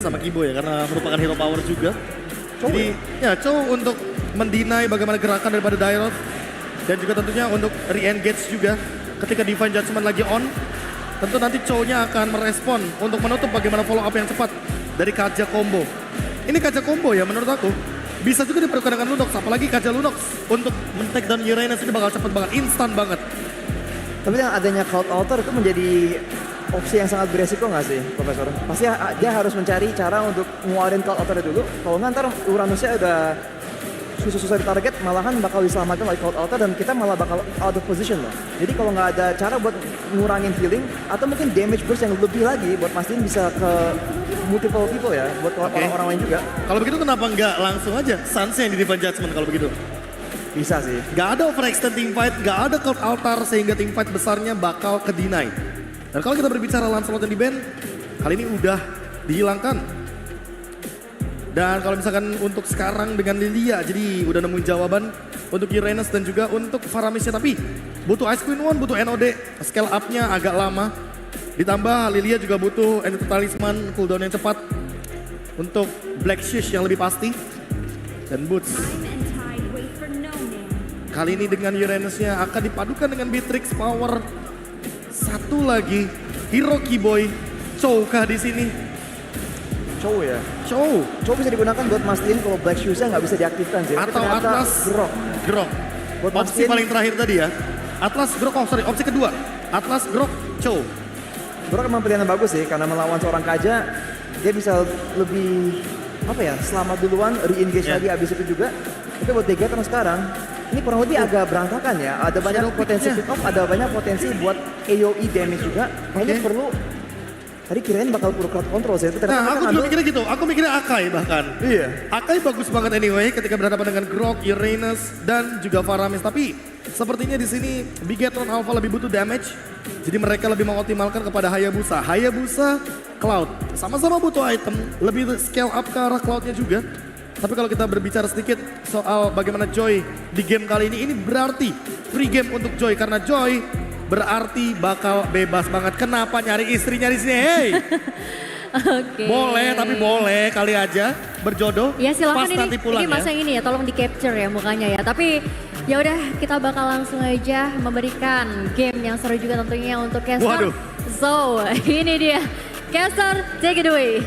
sama Kibo ya, karena merupakan hero power juga. Jadi ya Chow untuk mendinai bagaimana gerakan daripada Dairoth. Dan juga tentunya untuk re-engage juga ketika Divine Judgment lagi on. Tentu nanti Chow-nya akan merespon untuk menutup bagaimana follow up yang cepat dari Kaja combo. Ini Kaja combo ya menurut aku. Bisa juga diperlukan dengan Lunox, apalagi Kaja Lunox untuk men-take down Uranus ini bakal cepat banget, instan banget. Tapi yang adanya Cloud Altar itu menjadi opsi yang sangat beresiko nggak sih, Profesor? Pasti dia harus mencari cara untuk ngeluarin Cloud Altar dulu. Kalau nggak ntar Uranusnya udah susah-susah ditarget, malahan bakal diselamatkan oleh Cloud Altar dan kita malah bakal out of position loh. Jadi kalau nggak ada cara buat ngurangin healing atau mungkin damage burst yang lebih lagi buat pastiin bisa ke multiple people ya, buat orang-orang lain juga. Kalau begitu kenapa nggak langsung aja Sans yang di Divine Judgment kalau begitu? Bisa sih. Gak ada overextend teamfight, gak ada Cloud Altar sehingga teamfight besarnya bakal ke-deny. Dan kalau kita berbicara Lancelot yang di-ban, kali ini udah dihilangkan. Dan kalau misalkan untuk sekarang dengan Lilia, jadi udah nemuin jawaban untuk Uranus dan juga untuk Faramisnya. Tapi butuh Ice Queen One, butuh NOD, scale up-nya agak lama. Ditambah Lilia juga butuh Entity Talisman, cooldown yang cepat. Untuk Black Shish yang lebih pasti. Dan Boots. Kali ini dengan Uranusnya akan dipadukan dengan Beatrix Power. Satu lagi, Hero Kiboy, Chow kah di sini? Chow ya? Chow. Chow bisa digunakan buat mastiin kalau Black Shoes-nya nggak bisa diaktifkan sih. Atau Atlas Grok. Grok. Buat Opsi mastiin, paling terakhir tadi ya. Atlas Grok, oh sorry, opsi kedua. Atlas Grok, Chow. Grok emang pilihan yang bagus sih, karena melawan seorang Kaja, dia bisa lebih, apa ya, selamat duluan, re-engage lagi abis itu juga. Tapi buat Degatron sekarang, ini kurang lebih agak berantakan ya. Ada banyak potensi pick off, ada banyak potensi buat AoE damage juga. Kayaknya perlu, tadi kirain bakal perlu crowd control sih. Nah aku juga mikirnya gitu, aku mikirnya Akai bahkan. Iya. Akai bagus banget anyway ketika berhadapan dengan Grok, Uranus, dan juga Faramis. Tapi sepertinya di sini Bigetron Alpha lebih butuh damage. Jadi mereka lebih mengoptimalkan kepada Hayabusa. Hayabusa, Cloud. Sama-sama butuh item, lebih scale up ke arah Cloudnya juga. Tapi kalau kita berbicara sedikit soal bagaimana Joy di game kali ini berarti free game untuk Joy. Karena Joy berarti bakal bebas banget. Kenapa nyari istrinya di sini? Hey! Oke. Boleh, tapi boleh kali aja berjodoh. Ya silakan pas nanti pulang ini masa ya. ini ya, tolong di capture ya mukanya ya. Tapi ya udah kita bakal langsung aja memberikan game yang seru juga tentunya untuk Caster. Waduh. So ini dia, Caster take it away.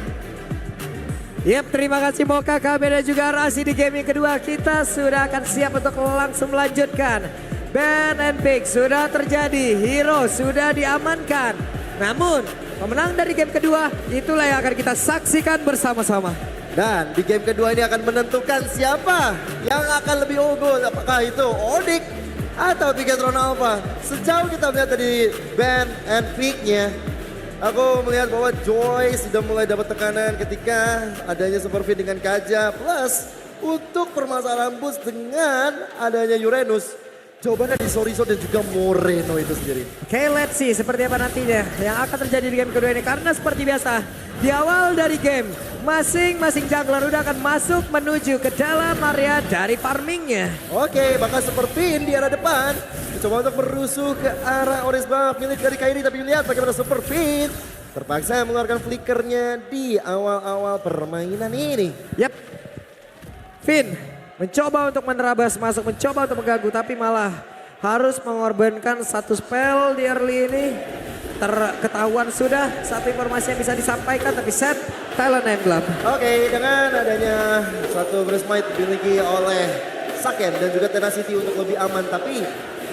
Yap, terima kasih Moka, Kabe dan juga Rasi di game yang kedua. Kita sudah akan siap untuk langsung melanjutkan. Ban and pick sudah terjadi, hero sudah diamankan. Namun pemenang dari game kedua itulah yang akan kita saksikan bersama-sama. Dan di game kedua ini akan menentukan siapa yang akan lebih unggul. Apakah itu Onyx atau Bigetron Alpha. Sejauh kita melihat dari ban and pick-nya, aku melihat bahwa Joy sudah mulai dapat tekanan ketika adanya Super Fit dengan Kaja. Plus untuk permasalahan boost dengan adanya Uranus. Jawabannya di Soriso dan juga Moreno itu sendiri. Oke, let's see seperti apa nantinya yang akan terjadi di game kedua ini. Karena seperti biasa, di awal dari game, masing-masing jungler udah akan masuk menuju ke dalam area dari farmingnya. Oke, bakal Superpin di arah depan. Coba untuk merusuh ke arah orange buff milik dari Kairi. Tapi lihat bagaimana Superpin terpaksa mengeluarkan flickernya di awal-awal permainan ini. Yap, Finn mencoba untuk menerabas masuk, mencoba untuk mengganggu, tapi malah harus mengorbankan satu spell di early ini. Terketahuan sudah satu informasi yang bisa disampaikan, tapi set Talon Emblem. Oke, dengan adanya satu Burst Might dimiliki oleh Saken dan juga Tenacity untuk lebih aman. Tapi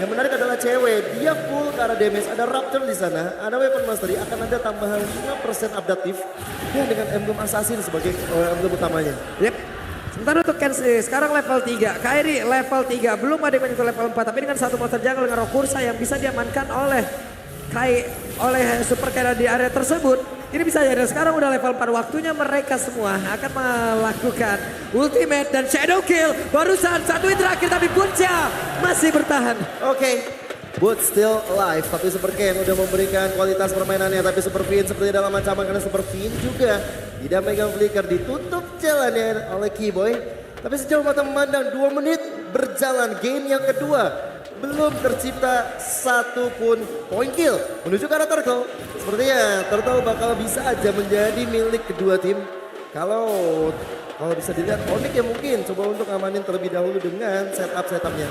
yang menarik adalah cewek, dia full ke arah damage, ada Raptor di sana, ada Weapon Mastery, akan ada tambahan 5% adaptif. Dan dengan Emblem Assassin sebagai emblem utamanya. Yep. Sementara untuk Kenshi sekarang level 3, Kairi level 3, belum ada yang menyentuh level 4, tapi dengan satu monster jungle dengan Rokursa yang bisa diamankan oleh Super Kera di area tersebut. Ini bisa jadi sekarang udah level 4, waktunya mereka semua akan melakukan ultimate dan shadow kill. Barusan satu hit terakhir tapi Buncha masih bertahan. Oke. Boot still alive, tapi Super Ken udah memberikan kualitas permainannya. Tapi Super Fin seperti dalam ancaman karena Super Fin juga tidak megang flicker, ditutup jalannya oleh Keyboy. Tapi sejauh mata memandang 2 menit berjalan game yang kedua. Belum tercipta satu pun point kill menuju ke arah Turtle. Sepertinya Turtle bakal bisa aja menjadi milik kedua tim. Kalau bisa dilihat Onyx ya mungkin coba untuk ngamanin terlebih dahulu dengan setupnya.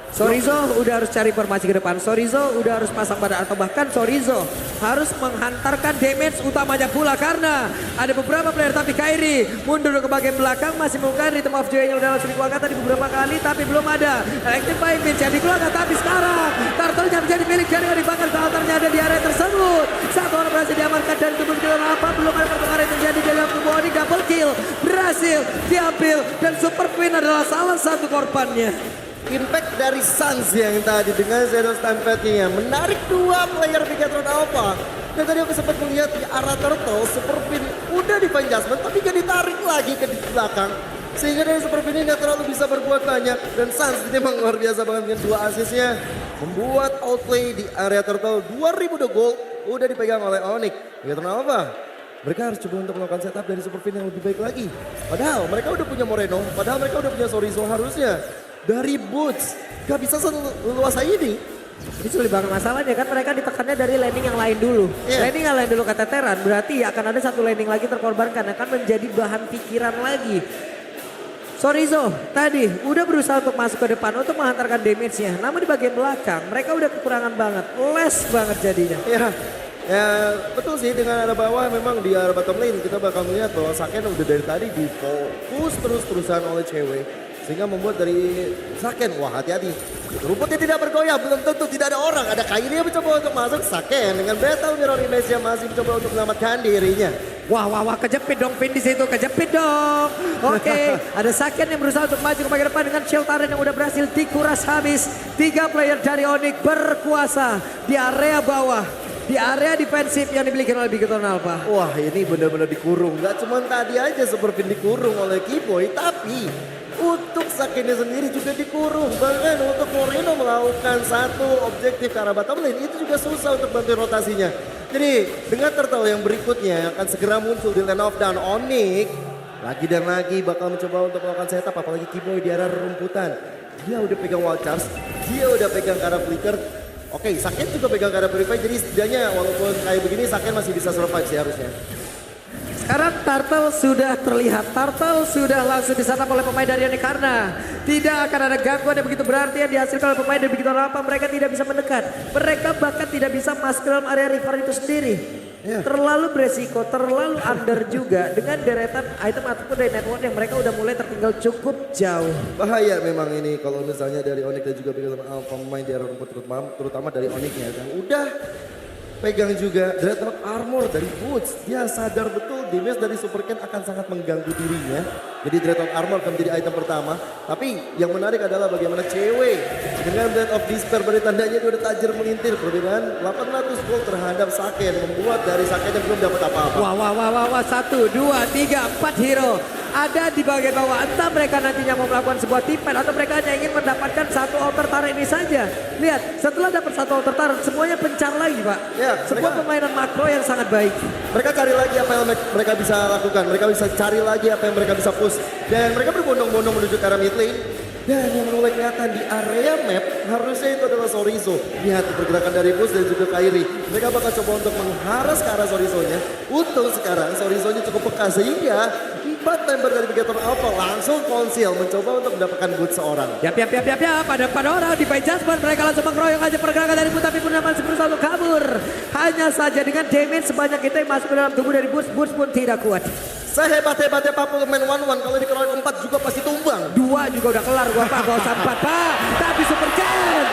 Sorizo udah harus cari formasi ke depan. Sorizo udah harus pasang badan atau bahkan Sorizo harus menghantarkan damage utamanya pula karena ada beberapa player tapi Kairi mundur ke bagian belakang masih menggunakan Rhythm of Joy yang udah langsung dikeluarkan tadi beberapa kali tapi belum ada. Active by Vince yang dikeluarkan tapi sekarang Turtle-nya menjadi milik dari dibakar counternya ada di area tersebut. Satu orang berhasil diamankan dari tubuh kita apa belum ada pertukaran yang terjadi dalam tubuh Onyx. Double kill berhasil diambil dan Super Queen adalah salah satu korbannya. Impact dari Suns yang tadi dengan Zero Stampede-nya menarik dua player Bigatron Alpha. Dan tadi aku sempat melihat di arah Turtle, Super Queen udah di fine adjustment tapi gak ditarik lagi ke di belakang. Sehingga dari Super Queen ini gak terlalu bisa berbuat banyak. Dan Suns ini memang luar biasa banget dengan dua asisnya. Membuat outplay di area Turtle 2000 the gold udah dipegang oleh Onyx. Bigatron Alpha. Mereka harus coba untuk melakukan setup dari Super Queen yang lebih baik lagi. Padahal mereka udah punya Moreno, padahal mereka udah punya Sorizo harusnya. Dari Boots, gak bisa seluasa ini. Ini sulit banget masalahnya kan mereka ditekannya dari landing yang lain dulu. Landing yang lain dulu kata Teran berarti akan ada satu landing lagi terkorbankan akan menjadi bahan pikiran lagi. Sorizo tadi udah berusaha untuk masuk ke depan untuk menghantarkan damage-nya. Namun di bagian belakang mereka udah kekurangan banget, less banget jadinya. Ya betul sih dengan arah bawah memang di arah bottom lane kita bakal melihat bahwa Saken udah dari tadi difokus terus-terusan oleh cewek. Sehingga membuat dari Saken, wah hati-hati. Rumputnya tidak bergoyah, belum tentu tidak ada orang. Ada Kairi yang mencoba untuk masuk, Saken dengan Battle Mirror Image yang masih mencoba untuk menyelamatkan dirinya. Wah, kejepit dong Vin di situ, kejepit dong. Oke, ada Saken yang berusaha untuk maju ke bagian depan dengan shield turret yang udah berhasil dikuras habis. 3 player dari Onyx berkuasa di area bawah. Di area defensif yang dimiliki oleh Bigatron Alpha. Wah ini benar-benar dikurung. Gak cuma tadi aja seperti dikurung oleh Keyboy, tapi untuk Sakennya sendiri juga dikurung. Bahkan untuk Moreno melakukan satu objektif ke arah bottom lane itu juga susah untuk bantu rotasinya. Jadi dengan Turtle yang berikutnya akan segera muncul di lane of down. Onyx lagi dan lagi bakal mencoba untuk melakukan setup apalagi Keyboy di arah rumputan. Dia udah pegang wall charge, dia udah pegang ke arah flicker. Oke, Saken juga pegang ke arah purify jadi setidaknya walaupun kayak begini Saken masih bisa survive sih harusnya. Sekarang Turtle sudah terlihat, Turtle sudah langsung disatap oleh pemain dari Onyx karena tidak akan ada gangguan yang begitu berarti yang dihasilkan oleh pemain dari Bigatron Alpha. Mereka tidak bisa mendekat, mereka bahkan tidak bisa masuk ke dalam area river itu sendiri. Terlalu beresiko, terlalu under juga dengan deretan item ataupun dari network yang mereka udah mulai tertinggal cukup jauh. Bahaya memang ini kalau misalnya dari Onyx dan juga Bigatron Alpha pemain di area rumput terutama dari Onyx-nya yang udah pegang juga Dreadnought Armor dari Boots. Dia sadar betul damage dari Super Ken akan sangat mengganggu dirinya. Jadi Dreadnought Armor akan menjadi item pertama. Tapi yang menarik adalah bagaimana cewek dengan Blade of Despair beri tandanya dia udah tajir melintir. Perbedaan 800 gold terhadap Saken membuat dari Saken yang belum dapat apa-apa. Wah, 1, 2, 3, 4 hero ada di bagian bawah. Entah mereka nantinya mau melakukan sebuah team fight atau mereka hanya ingin mendapatkan satu altar turret ini saja. Lihat, setelah dapat satu altar turret semuanya pencar lagi Pak. Ya, sebuah permainan makro yang sangat baik. Mereka cari lagi apa yang mereka bisa lakukan. Mereka bisa cari lagi apa yang mereka bisa push. Dan mereka berbondong-bondong menuju ke arah mid lane. Dan yang mulai kelihatan di area map harusnya itu adalah Sorizo. Lihat pergerakan dari Boots dan juga Kairi. Mereka bakal coba untuk mengharas ke arah Sorizo-nya. Untung sekarang Sorizo-nya cukup peka sehingga 4 member dari Bigatron Alpha langsung konsil mencoba untuk mendapatkan Boots seorang. Ya, pada orang di by judgment mereka langsung mengeroyok aja pergerakan dari Boots tapi pun masih berusaha untuk kabur. Hanya saja dengan damage sebanyak itu yang masuk ke dalam tubuh dari Boots, Boots pun tidak kuat. Sehebat-hebatnya Pak main 1-1 kalau dikeroyok 4 juga pasti tumbang. 2 juga udah kelar gua Pak, gak usah 4 Pak. Tapi Super Ken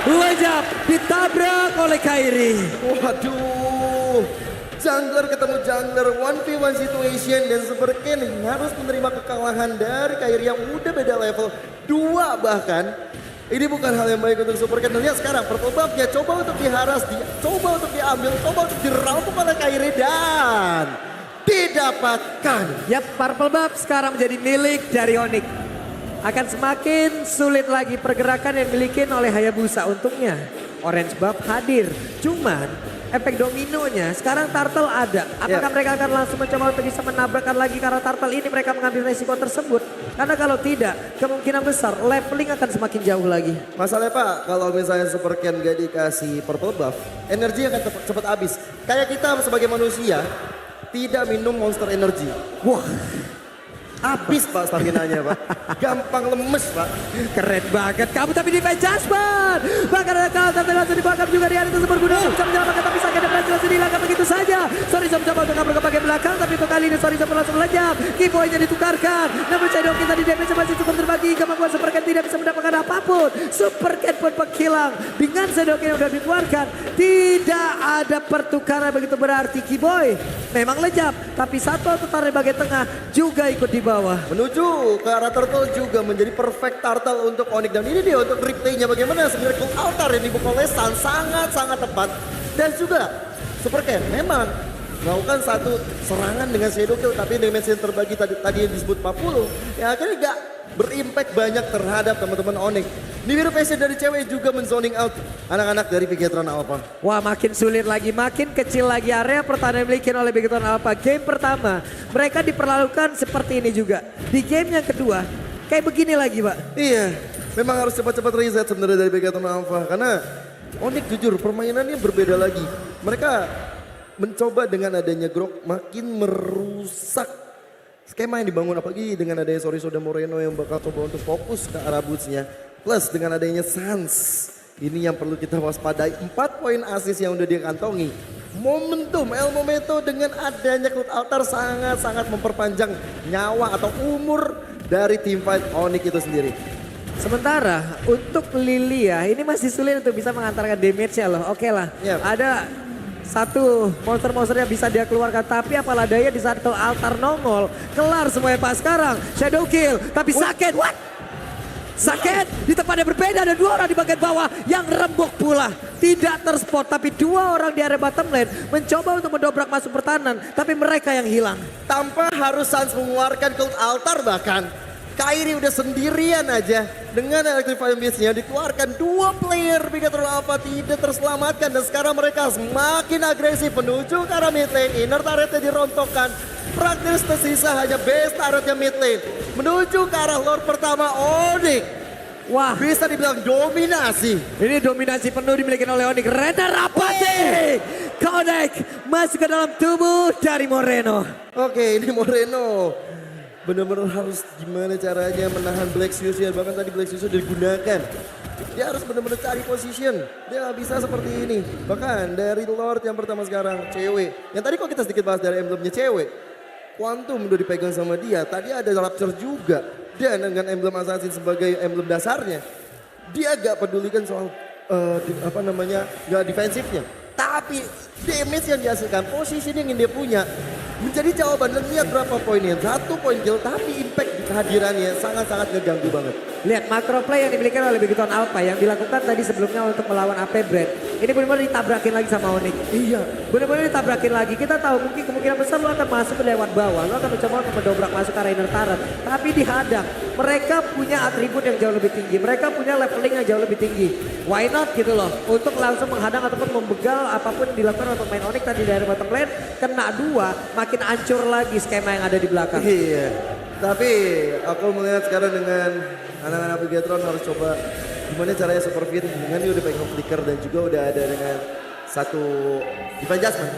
2 jam ditabrak oleh Kairi. Waduh. Jungler ketemu jungler 1v1 situation dan Super Ken harus menerima kekalahan dari Kairi yang udah beda level 2 bahkan. Ini bukan hal yang baik untuk Super Ken. Lihat sekarang purple buff-nya coba untuk diharas, coba untuk diambil, coba untuk dirampok oleh Kairi dan didapatkan. Yap, purple buff sekarang menjadi milik dari Onyx. Akan semakin sulit lagi pergerakan yang dimiliki oleh Hayabusa. Untungnya orange buff hadir. Cuman efek dominonya sekarang Turtle ada. Apakah mereka akan langsung mencoba untuk bisa menabrakkan lagi karena Turtle ini mereka mengambil resiko tersebut? Karena kalau tidak kemungkinan besar leveling akan semakin jauh lagi. Masalahnya Pak, kalau misalnya Super Ken gak dikasih purple buff, energi akan cepat habis. Kayak kita sebagai manusia, tidak minum Monster Energy. Wah, Habis Pak stamina-nya Pak. Gampang lemes Pak. keren banget kamu tapi defense Jasper. Bahkan ada counter dan langsung dibakar juga di area tersebut. Guna bisa menyelamatkan tapi Saka dan berhasil langsung dihilangkan begitu saja. Sorry mencoba untuk kabur ke bagian belakang tapi untuk kali ini Sorry langsung melejap. Keyboardnya ditukarkan. Namun Shadow King tadi damage masih cukup terbagi. Kemampuan Super Cat tidak bisa mendapatkan apapun. Super Cat pun menghilang. Dengan Shadow King yang sudah dikeluarkan. Tidak ada pertukaran begitu berarti. Keyboy memang lejap. Tapi satu tertarik di bagian tengah juga ikut di bawah. Menuju ke arah turtle juga menjadi perfect turtle untuk Onyx. Dan ini dia untuk replaynya bagaimana sebenarnya Cold Altar yang dibuka oleh Sun sangat-sangat tepat. Dan juga Super Cat memang melakukan satu serangan dengan Shadow Kill tapi damage yang terbagi tadi yang disebut 40 ya akhirnya gak berimpact banyak terhadap teman-teman Onyx. Nibiru Passion dari cewek juga menzoning out anak-anak dari Bigetron Alpha. Wah makin sulit lagi, makin kecil lagi area pertahanan yang dimiliki oleh Bigetron Alpha. Game pertama mereka diperlakukan seperti ini juga. Di game yang kedua kayak begini lagi Pak. Iya, memang harus cepat-cepat reset sebenarnya dari Bigetron Alpha karena Onyx jujur permainannya berbeda lagi. Mereka mencoba dengan adanya Grok makin merusak skema yang dibangun apalagi dengan adanya Sorry dan Moreno yang bakal coba untuk fokus ke arah boots-nya. Plus dengan adanya Sans, ini yang perlu kita waspadai. 4 poin assist yang udah dia kantongi. Momentum El Momento dengan adanya Cloud Altar sangat-sangat memperpanjang nyawa atau umur dari tim fight Onyx itu sendiri. Sementara untuk Lilia ini masih sulit untuk bisa mengantarkan damage-nya loh. Oke lah, Yep. ada satu monster-monster yang bisa dia keluarkan. Tapi apalah daya di saat Cloud Altar nongol. Kelar semuanya Pak sekarang. Shadow Kill, tapi sakit. What? Sakit di tempat yang berbeda ada 2 orang di bagian bawah yang rembuk pula. Tidak terspot tapi 2 orang di area bottom lane mencoba untuk mendobrak masuk pertahanan. Tapi mereka yang hilang. Tanpa harus Sans mengeluarkan Cloud Altar bahkan. Kairi udah sendirian aja. Dengan Electrifying Beast-nya dikeluarkan 2 player Bigetron Alpha tidak terselamatkan. Dan sekarang mereka semakin agresif menuju ke arah mid lane. Inner turretnya dirontokkan. Praktis tersisa hanya base turretnya mid lane. Menuju ke arah lord pertama Onyx. Wah, Bisa dibilang dominasi. ini dominasi penuh dimiliki oleh Onyx. Reda Rapati. Konek masuk ke dalam tubuh dari Moreno. Oke, ini Moreno. Benar-benar harus gimana caranya menahan Black Zeus ya. Bahkan tadi Black Zeus udah digunakan. Dia harus benar-benar cari position. Dia nggak bisa seperti ini. Bahkan dari Lord yang pertama sekarang, cewek. Yang tadi kok kita sedikit bahas dari emblemnya cewek. Quantum udah dipegang sama dia. Tadi ada Rapture juga. Dan dengan emblem Assassin sebagai emblem dasarnya. Dia gak pedulikan soal gak defensifnya. Tapi damage yang dihasilkan, posisi yang ingin dia punya. Menjadi jawaban dan lihat berapa poinnya. 1 poin kill tapi impact di kehadirannya sangat-sangat ngeganggu banget. Lihat macro play yang dimiliki oleh Bigetron Alpha yang dilakukan tadi sebelumnya untuk melawan AP Brand. Ini benar-benar ditabrakin lagi sama Onyx. Iya. Benar-benar ditabrakin lagi. Kita tahu mungkin kemungkinan besar lo akan masuk ke lewat bawah. Lo akan mencoba untuk mendobrak masuk ke arah inner turret. Tapi dihadang. Mereka punya atribut yang jauh lebih tinggi. Mereka punya leveling yang jauh lebih tinggi. Why not gitu loh. Untuk langsung menghadang ataupun membegal apapun yang dilakukan untuk main Onyx tadi dari bottom lane. Kena 2 makin hancur lagi skema yang ada di belakang. Iya. Tapi aku melihat sekarang dengan anak-anak Bigetron harus coba gimana caranya super fit dengan dia udah pegang flicker dan juga udah ada dengan satu defense adjustment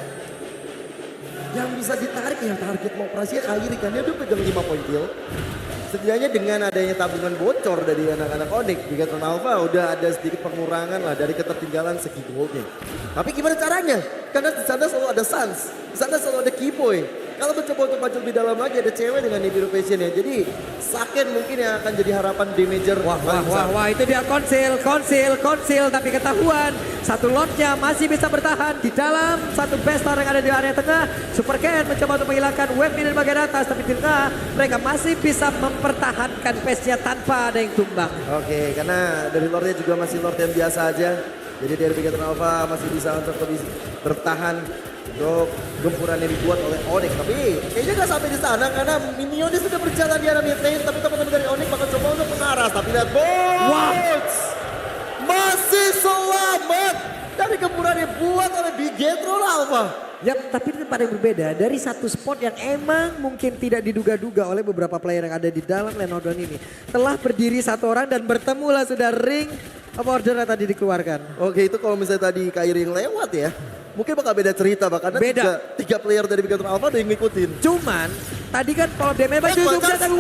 yang bisa ditarik yang target mau operasinya Kairi kan dia udah pegang 5 poin kill. Setidaknya dengan adanya tabungan bocor dari anak-anak Onyx, Bigetron Alpha udah ada sedikit pengurangan lah dari ketertinggalan segi goldnya. Tapi gimana caranya? Karena di sana selalu ada Sans, di sana selalu ada Keyboy. Kalau mencoba untuk maju lebih dalam lagi ada cewek dengan Nibiru Passion ya. Jadi Saken mungkin yang akan jadi harapan damager. Wah, itu dia konsil, tapi ketahuan. Satu lordnya masih bisa bertahan di dalam satu bestar yang ada di area tengah. Super Cat mencoba untuk menghilangkan wave di bagian atas, tapi di tengah mereka masih bisa mempertahankan pace-nya tanpa ada yang tumbang. Oke, karena dari lordnya juga masih lord yang biasa aja. Jadi dari Bigetron Alpha masih bisa untuk lebih bertahan untuk gempuran yang dibuat oleh Onyx. Tapi kayaknya nggak sampai di sana karena minionnya sudah berjalan di arah mid lane. Tapi teman-teman dari Onyx bakal coba untuk mengarah. Tapi lihat Bots masih selamat dari gempuran yang dibuat oleh Bigetron Alpha. Ya, tapi di tempat yang berbeda dari satu spot yang emang mungkin tidak diduga-duga oleh beberapa player yang ada di dalam Lenodon ini. Telah berdiri 1 orang dan bertemulah sudah ring of order yang tadi dikeluarkan. Oke, itu kalau misalnya tadi Kairi yang lewat ya. mungkin bakal beda cerita bahkan Beda. tiga player dari Bigatron Alpha ada yang ngikutin. Cuman tadi kan kalau damage maju itu Wildcats. tapi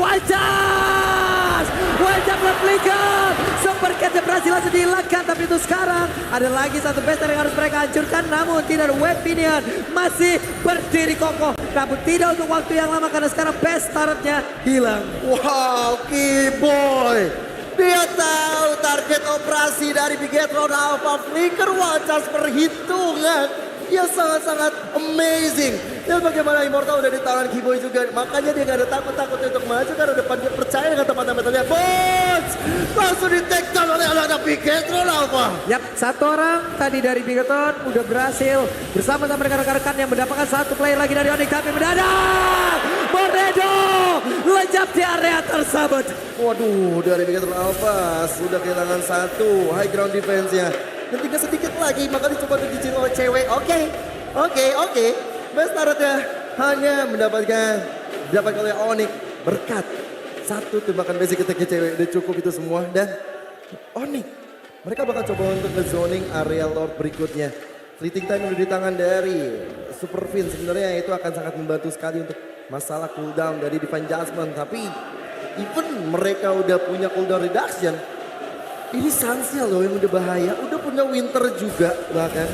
Wildcats flicker. Super Catnya berhasil langsung dihilangkan, tapi itu sekarang ada lagi satu bester yang harus mereka hancurkan, namun tidak ada Web Minion masih berdiri kokoh, namun tidak untuk waktu yang lama karena sekarang best turretnya hilang. Wow, Kiboy. Dia tahu target operasi dari Bigatron Alpha Flicker Wildcats perhitungan. Dia sangat-sangat amazing. Dan bagaimana Immortal udah di tangan Kiboy juga. Makanya dia gak ada takut-takutnya untuk maju karena depan dia percaya dengan teman-teman metalnya. Bots! Langsung di take down oleh anak-anak Bigatron Alpha. Yap, satu orang tadi dari Bigatron udah berhasil bersama-sama rekan-rekan yang mendapatkan satu player lagi dari Onyx, tapi mendadak Moredo lejap di area tersebut. Waduh, dari Bigatron Alpha sudah kehilangan satu high ground defense-nya. Dan tinggal sedikit lagi, maka dicoba untuk dicil oleh cewek. Oke. Best turretnya hanya mendapatkan oleh Onyx berkat satu tembakan basic attack cewek. Udah cukup itu semua. Dan Onyx, mereka bakal coba untuk nge-zoning area Lord berikutnya. Fleeting time udah di tangan dari Super Fin. Sebenarnya itu akan sangat membantu sekali untuk masalah cooldown dari Divine Judgment. Tapi even mereka udah punya cooldown reduction, ini Sansnya loh yang udah bahaya, udah punya Winter juga bahkan.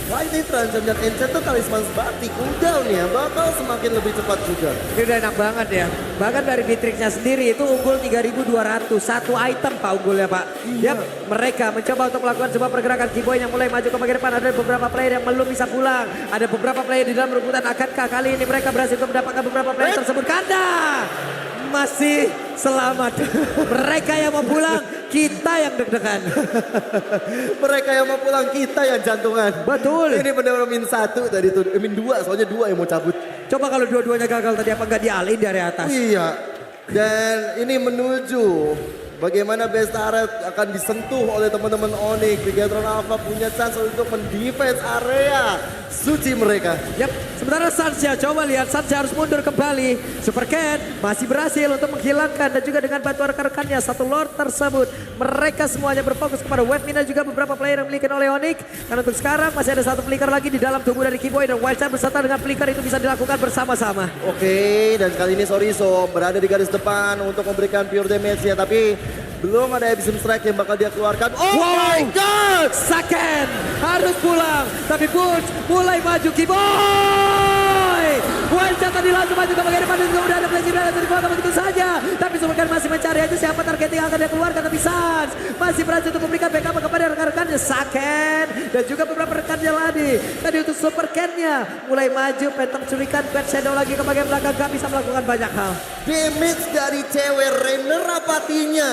Lightning Transcend dan Enchanted Talisman Batik cooldownnya bakal semakin lebih cepat juga. Ini udah enak banget ya. Bahkan dari Bitrixnya sendiri itu unggul 3.200. Satu item Pak unggulnya Pak. Iya. Yap, mereka mencoba untuk melakukan sebuah pergerakan. Kiboy yang mulai maju ke bagian depan. Ada beberapa player yang belum bisa pulang. Ada beberapa player di dalam rebutan. Akankah kali ini mereka berhasil untuk mendapatkan beberapa player tersebut? Kanda masih selamat. Mereka yang mau pulang, kita yang deg-degan. Mereka yang mau pulang, kita yang jantungan. Betul. Ini benar-benar min satu tadi tuh, min dua, soalnya dua yang mau cabut. Coba kalau dua-duanya gagal tadi apa nggak dialihin dari atas? Iya. Dan ini menuju bagaimana best turret akan disentuh oleh teman-teman Onyx. Bigatron Alpha punya chance untuk mendefense area suci mereka. Yap, sementara Sansya, coba lihat Sansya harus mundur kembali. Super Cat masih berhasil untuk menghilangkan dan juga dengan bantuan rekan-rekannya satu Lord tersebut. Mereka semuanya berfokus kepada Web Mina juga beberapa player yang dimiliki oleh Onyx. Dan untuk sekarang masih ada satu flicker lagi di dalam tubuh dari Kiboy dan Wildcats beserta dengan flicker itu bisa dilakukan bersama-sama. Oke, dan kali ini Soriso berada di garis depan untuk memberikan pure damage-nya, tapi belum ada Abyssal Strike yang bakal dia keluarkan. Oh my God! Saken harus pulang, tapi Butch mulai maju. Kiboy! Wildcats tadi langsung maju ke bagian depan dan juga udah ada Blazing Blade dari belakang begitu saja. Tapi Superman masih mencari aja siapa target yang akan dia keluarkan, tapi Sans masih berhasil untuk memberikan backup kepada rekan-rekannya. Saken dan juga beberapa rekannya lagi. Tadi untuk Superman-nya mulai maju, pengen curikan Bad Shadow lagi ke bagian belakang, gak bisa melakukan banyak hal. Damage dari cewek Rainer Apatinya.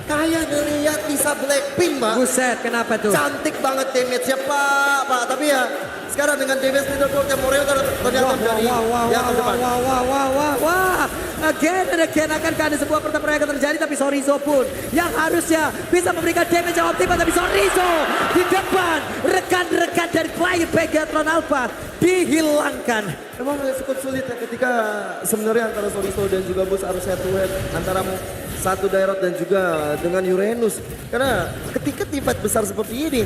Kayak ngeliat Lisa Blackpink, Pak. Buset, kenapa tuh? Cantik banget damage-nya, Pak. Tapi ya, sekarang dengan damage leaderboard yang Moreo ternyata dari yang terdepan. Wah. Again and again akankah ada sebuah pertempuran yang akan terjadi, tapi Sorizo pun yang harusnya bisa memberikan damage yang optimal, tapi Sorizo di depan rekan-rekan dari player Bigatron Alpha dihilangkan. Emang cukup sulit ya ketika sebenarnya antara Sorizo dan juga Bus harus head to head antara satu Dairot dan juga dengan Uranus. Karena ketika tim fight besar seperti ini,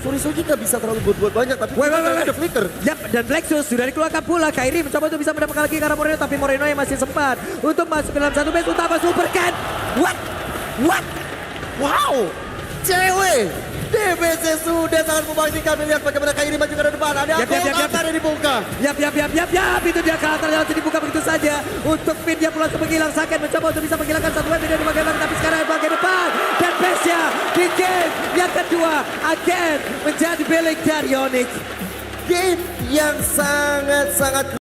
Sorizo juga bisa terlalu buat banyak, tapi ada flicker. Yap, dan Blacksus sudah dikeluarkan pula. Kairi mencoba untuk bisa mendapatkan lagi karena Moreno, tapi Moreno yang masih sempat untuk masuk ke dalam satu base utama Super Cat. What? Wow, cewek. DBC sudah sangat membangkitkan. Lihat bagaimana Kairi maju ke depan. Ada Altar yang dibuka. Yap. Itu dia Altar yang dibuka begitu saja. Untuk Pin dia pulang untuk menghilang. Saken mencoba untuk bisa menghilangkan satu web dari bagian belakang. Tapi sekarang bagian depan. Dan base-nya di game yang kedua. Again menjadi milik dari Onyx. Game yang sangat-sangat